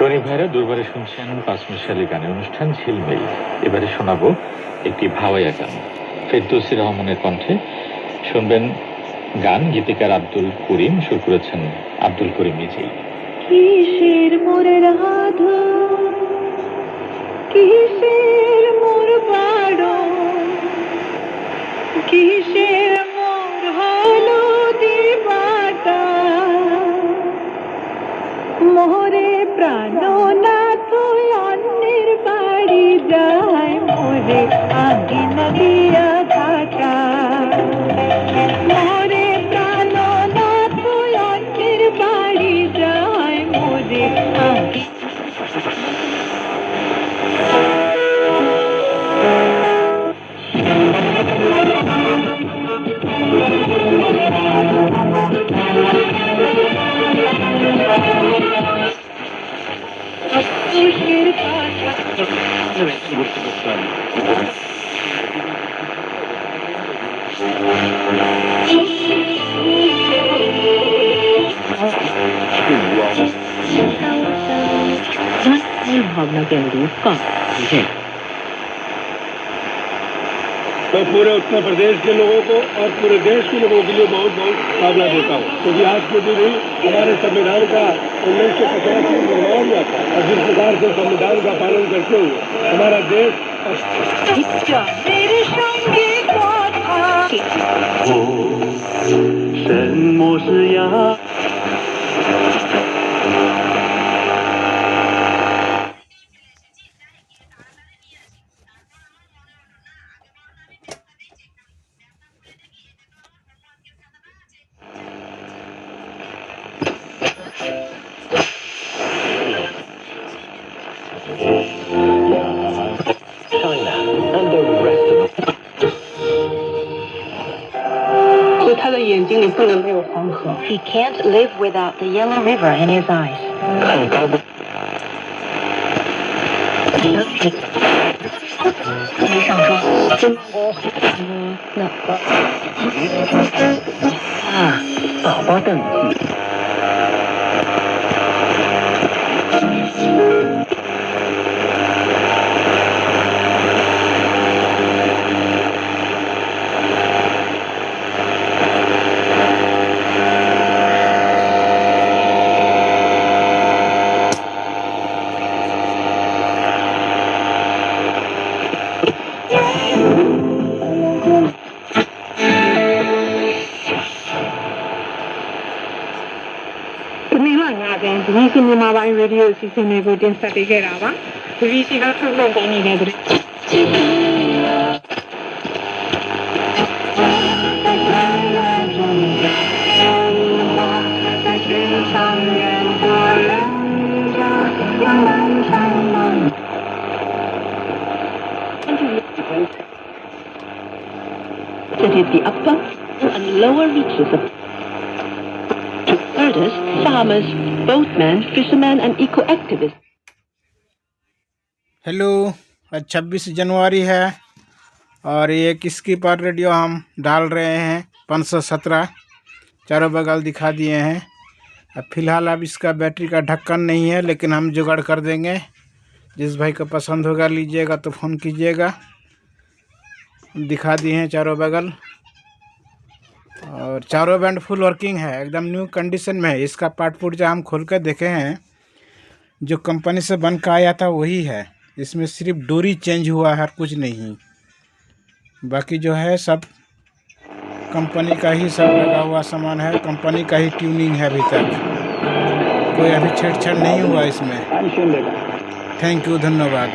শরীফ ভাইরা দুর্বারে শুনছেন পাঁচমিশালী গানের অনুষ্ঠান ঝিলমিল। এবারে শোনাবো একটি ভাওয়াইয়া গান ফেরদৌসী রহমানের কণ্ঠে। শুনবেন গান গীতিকার আব্দুল করিম, সুর করেছেন আব্দুল করিম নিজেই। কিসের মোর রাধা, কিসের মোর বাড়ন, কিসের মোর হলদি পাতা, মোরে প্রাণনাথ অন্যের বাড়ি যায়, মোরে আঙিনা দিয়া কাটা, মোরে প্রাণনাথ অন্যের বাড়ি যায়, মোরে भावना के अनुरूप का है। मैं पूरे उत्तर प्रदेश के लोगों को और पूरे देश के लोगों के लिए बहुत बहुत भावना देता हूँ, क्योंकि आज के दिन ही हमारे संविधान का 1950 में निर्माण हुआ था और जिस प्रकार से संविधान का पालन करते हुए हमारा देश He can't live without the yellow river in his eyes. Radio season nego din sa tigera ba visi na thulong ko ni ne dre It is the upper and lower reaches of artists, farmers, boatmen, fishermen and eco-activists. Hello, आज 26 जनवरी है और ये किसकी पर radio हम डाल रहे हैं 517 चारों बगल दिखा दिए हैं। अब फ़िलहाल अब इसका बैटरी का ढक्कन नहीं है, लेकिन हम जुगाड़ कर देंगे। जिस भाई को पसंद होगा लीजिएगा तो फ़ोन कीजिएगा। दिखा दिए हैं चारों बगल और चारों बैंड फुल वर्किंग है, एकदम न्यू कंडीशन में है। इसका पार्ट पुर्जा हम खोल कर देखे हैं, जो कंपनी से बन का आया था वही है। इसमें सिर्फ डोरी चेंज हुआ है, कुछ नहीं। बाकी जो है सब कंपनी का ही सब लगा हुआ सामान है, कंपनी का ही ट्यूनिंग है। अभी तक कोई अभी छेड़छाड़ नहीं हुआ इसमें। थैंक यू, धन्यवाद।